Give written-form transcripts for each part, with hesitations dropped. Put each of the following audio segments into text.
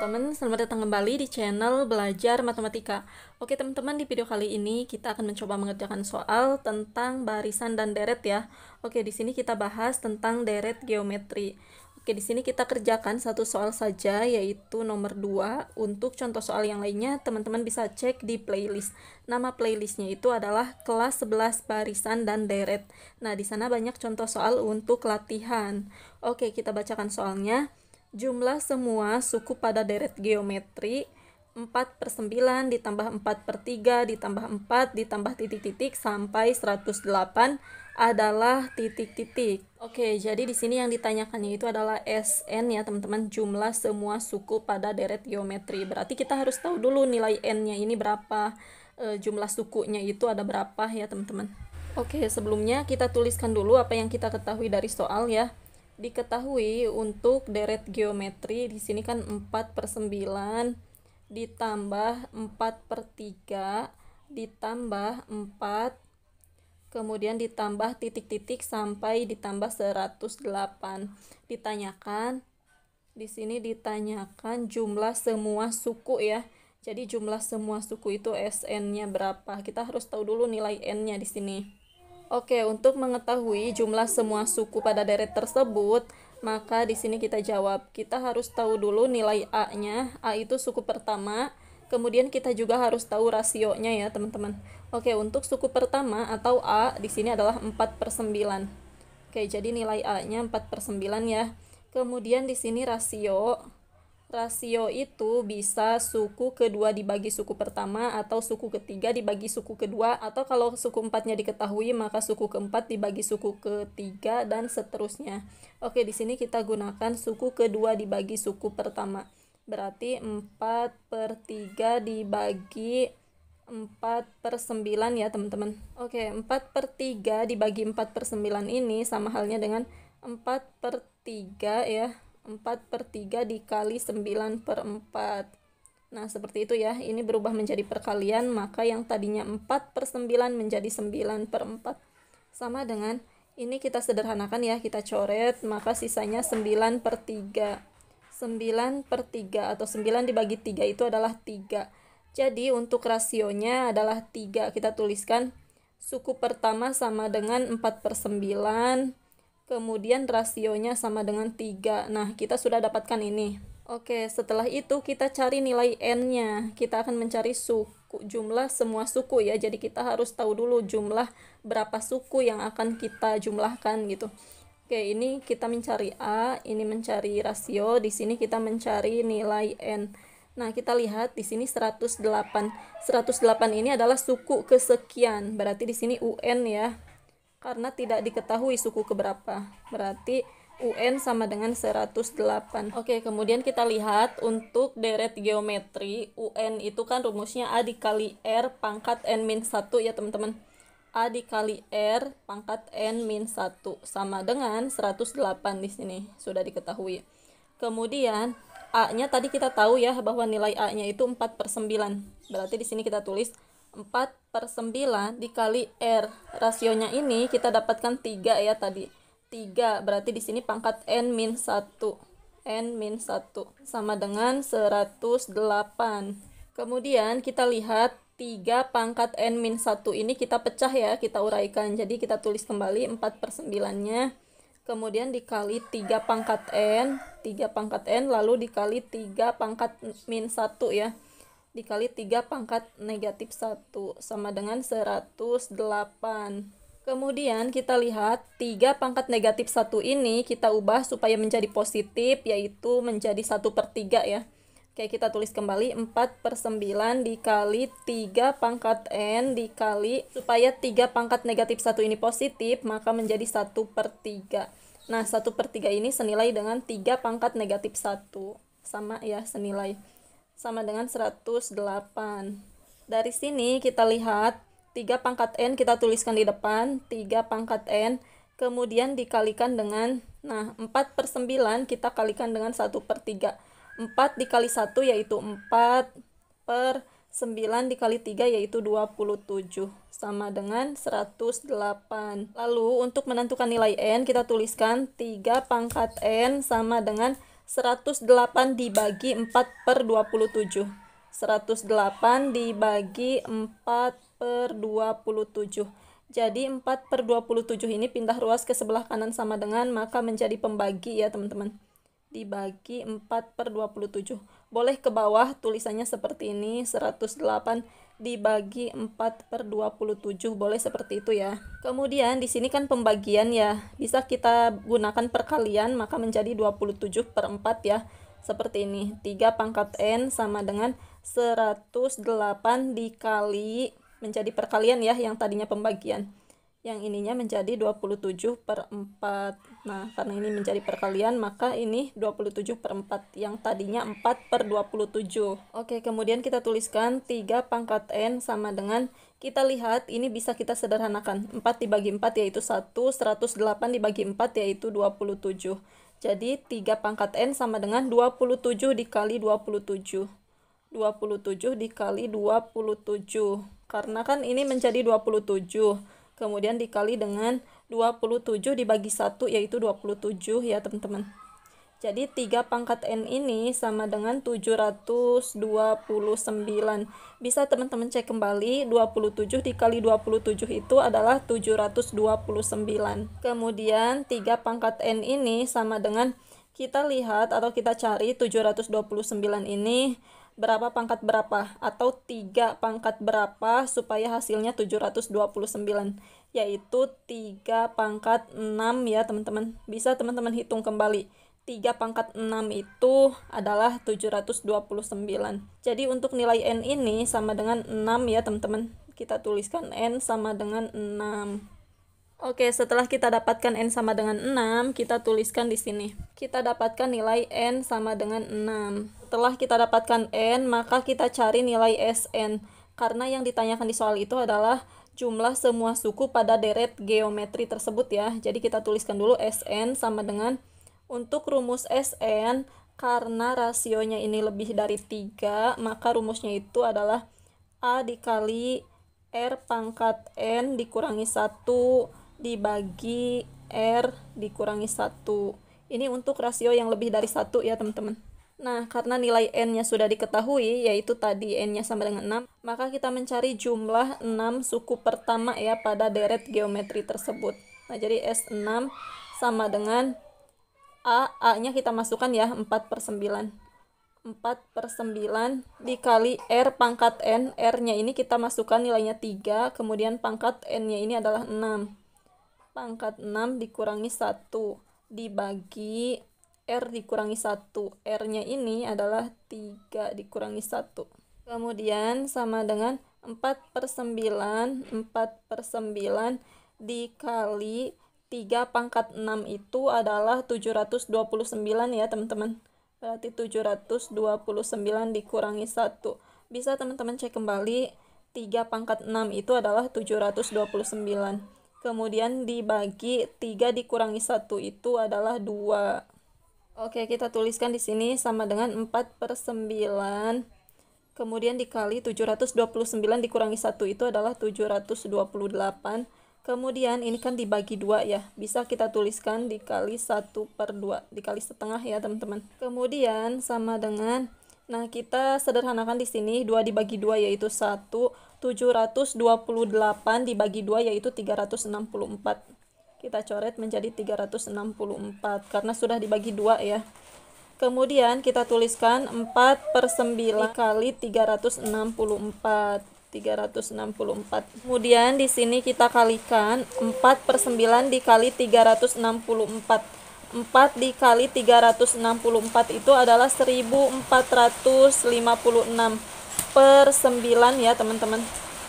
teman-teman, selamat datang kembali di channel Belajar Matematika. Oke teman-teman, di video kali ini kita akan mencoba mengerjakan soal tentang barisan dan deret ya. Oke, di sini kita bahas tentang deret geometri. Oke, di sini kita kerjakan satu soal saja, yaitu nomor 2. Untuk contoh soal yang lainnya, teman-teman bisa cek di playlist. Nama playlistnya itu adalah kelas 11 barisan dan deret. Nah, di sana banyak contoh soal untuk latihan. Oke, kita bacakan soalnya. Jumlah semua suku pada deret geometri 4/9 ditambah 4/3 ditambah 4 ditambah titik-titik sampai 108 adalah titik-titik. Oke, jadi di sini yang ditanyakannya itu adalah SN ya teman-teman, jumlah semua suku pada deret geometri. Berarti kita harus tahu dulu nilai N-nya ini berapa, jumlah sukunya itu ada berapa ya teman-teman. Oke, sebelumnya kita tuliskan dulu apa yang kita ketahui dari soal ya. Diketahui untuk deret geometri di sini kan 4/9 ditambah 4/3 ditambah 4 kemudian ditambah titik-titik sampai ditambah 108. Ditanyakan di sini ditanyakan jumlah semua suku ya. Jadi jumlah semua suku itu SN-nya berapa? Kita harus tahu dulu nilai N-nya di sini. Oke, untuk mengetahui jumlah semua suku pada deret tersebut, maka di sini kita jawab. Kita harus tahu dulu nilai A-nya. A itu suku pertama. Kemudian kita juga harus tahu rasionya ya, teman-teman. Oke, untuk suku pertama atau A di sini adalah 4/9. Oke, jadi nilai A-nya 4/9 ya. Kemudian di sini rasio. Rasio itu bisa suku kedua dibagi suku pertama atau suku ketiga dibagi suku kedua, atau kalau suku empatnya diketahui maka suku keempat dibagi suku ketiga dan seterusnya. Oke, di sini kita gunakan suku kedua dibagi suku pertama. Berarti 4/3 dibagi 4/9 ya teman-teman. Oke, 4/3 dibagi 4/9 ini sama halnya dengan 4/3 ya. 4/3 dikali 9/4. Nah, seperti itu ya. Ini berubah menjadi perkalian, maka yang tadinya 4/9 menjadi 9/4. Sama dengan ini kita sederhanakan ya, kita coret, maka sisanya 9/3. 9/3 atau 9 dibagi 3 itu adalah 3. Jadi untuk rasionya adalah 3. Kita tuliskan suku pertama sama dengan 4/9. Kemudian rasionya sama dengan 3. Nah, kita sudah dapatkan ini. Oke, setelah itu kita cari nilai N-nya. Kita akan mencari jumlah semua suku ya. Jadi kita harus tahu dulu jumlah berapa suku yang akan kita jumlahkan gitu. Oke, ini kita mencari A, ini mencari rasio, di sini kita mencari nilai N. Nah, kita lihat di sini 108. 108 ini adalah suku kesekian. Berarti di sini UN ya. Karena tidak diketahui suku keberapa. Berarti UN sama dengan 108. Oke, kemudian kita lihat untuk deret geometri, UN itu kan rumusnya A dikali R pangkat N-1 ya teman-teman. A dikali R pangkat N-1 sama dengan 108 di sini, sudah diketahui. Kemudian A-nya tadi kita tahu ya bahwa nilai A-nya itu 4/9. Berarti di sini kita tulis 4/9 dikali R. Rasionya ini kita dapatkan 3 ya tadi. 3 berarti di sini pangkat N-1. N-1 sama dengan 108. Kemudian kita lihat 3 pangkat N-1 ini kita pecah ya, kita uraikan. Jadi kita tulis kembali 4/9-nya. Kemudian dikali 3 pangkat N, 3 pangkat N lalu dikali 3 pangkat -1 ya. Dikali 3 pangkat -1 sama dengan 108. Kemudian kita lihat 3 pangkat -1 ini kita ubah supaya menjadi positif, yaitu menjadi 1/3 ya. Oke, kita tulis kembali 4/9 dikali 3 pangkat N dikali, supaya 3 pangkat -1 ini positif maka menjadi 1/3. Nah, 1/3 ini senilai dengan 3 pangkat -1. Sama ya, senilai. Sama dengan 108. Dari sini kita lihat 3 pangkat N kita tuliskan di depan, 3 pangkat N, kemudian dikalikan dengan, nah 4/9 kita kalikan dengan 1/3. 4 dikali 1 yaitu 4/9 dikali 3 yaitu 27, sama dengan 108. Lalu untuk menentukan nilai N kita tuliskan 3 pangkat N sama dengan 108 dibagi 4/27. 108 dibagi 4/27. Jadi 4/27 ini pindah ruas ke sebelah kanan sama dengan, maka menjadi pembagi ya teman-teman. Dibagi 4/27. Boleh ke bawah tulisannya seperti ini, 108 dibagi 4/27, boleh seperti itu ya. Kemudian di sini kan pembagian ya, bisa kita gunakan perkalian, maka menjadi 27/4 ya. Seperti ini, 3 pangkat N sama dengan 108 dikali, menjadi perkalian ya, yang tadinya pembagian. Yang ininya menjadi 27/4. Nah, karena ini menjadi perkalian, maka ini 27/4, yang tadinya 4/27. Oke, kemudian kita tuliskan 3 pangkat N sama dengan, kita lihat ini bisa kita sederhanakan. 4 dibagi 4 yaitu 1, 108 dibagi 4 yaitu 27. Jadi 3 pangkat N sama dengan 27 dikali 27. 27 dikali 27. Karena kan ini menjadi 27. Kemudian dikali dengan 27 dibagi 1 yaitu 27 ya teman-teman. Jadi 3 pangkat N ini sama dengan 729. Bisa teman-teman cek kembali, 27 dikali 27 itu adalah 729. Kemudian 3 pangkat N ini sama dengan, kita lihat atau kita cari 729 ini berapa pangkat berapa, atau 3 pangkat berapa supaya hasilnya 729, yaitu 3 pangkat 6 ya teman-teman. Bisa teman-teman hitung kembali, 3 pangkat 6 itu adalah 729. Jadi untuk nilai N ini sama dengan 6 ya teman-teman. Kita tuliskan N sama dengan 6. Oke, setelah kita dapatkan N sama dengan 6, kita tuliskan di sini. Kita dapatkan nilai N sama dengan 6. Setelah kita dapatkan N, maka kita cari nilai Sn. Karena yang ditanyakan di soal itu adalah jumlah semua suku pada deret geometri tersebut ya. Jadi kita tuliskan dulu Sn sama dengan, untuk rumus Sn, karena rasionya ini lebih dari 3, maka rumusnya itu adalah A dikali R pangkat N dikurangi 1 dibagi R dikurangi 1. Ini untuk rasio yang lebih dari 1 ya teman-teman. Nah, karena nilai N-nya sudah diketahui, yaitu tadi N-nya sama dengan 6, maka kita mencari jumlah 6 suku pertama ya pada deret geometri tersebut. Nah, jadi S6 sama dengan A-nya kita masukkan ya, 4/9. 4/9 dikali R pangkat N, R-nya ini kita masukkan nilainya 3, kemudian pangkat N-nya ini adalah 6. Pangkat 6 dikurangi 1 dibagi R dikurangi 1. R-nya ini adalah 3 dikurangi 1. Kemudian sama dengan 4/9. 4/9 dikali 3 pangkat 6 itu adalah 729 ya teman-teman. Berarti 729 dikurangi 1. Bisa teman-teman cek kembali, 3 pangkat 6 itu adalah 729. Kemudian dibagi 3 dikurangi 1 itu adalah 2. Oke, kita tuliskan di sini sama dengan 4/9. Kemudian dikali 729 dikurangi 1 itu adalah 728. Kemudian ini kan dibagi 2 ya. Bisa kita tuliskan dikali 1/2, dikali setengah ya teman-teman. Kemudian sama dengan, nah kita sederhanakan di sini, 2 dibagi 2 yaitu 1, 728 dibagi 2 yaitu 364. Kita coret menjadi 364 karena sudah dibagi 2 ya. Kemudian kita tuliskan 4/9 kali 364. 364. Kemudian di sini kita kalikan 4/9 dikali 364. 4 dikali 364 itu adalah 1456 per 9 ya teman-teman.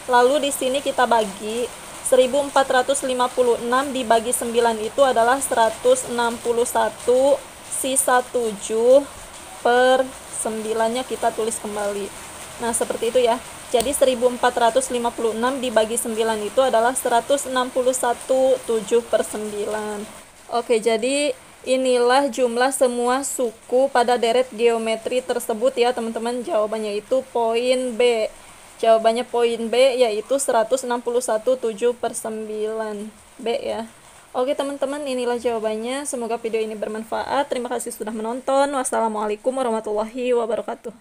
Lalu di sini kita bagi 1456 dibagi 9 itu adalah 161, sisa 7 per 9-nya kita tulis kembali. Nah, seperti itu ya. Jadi 1456 dibagi 9 itu adalah 161, 7/9. Oke, jadi inilah jumlah semua suku pada deret geometri tersebut ya teman-teman. Jawabannya itu poin B. Jawabannya poin B, yaitu 161, 7/9. B ya. Oke teman-teman, inilah jawabannya. Semoga video ini bermanfaat. Terima kasih sudah menonton. Wassalamualaikum warahmatullahi wabarakatuh.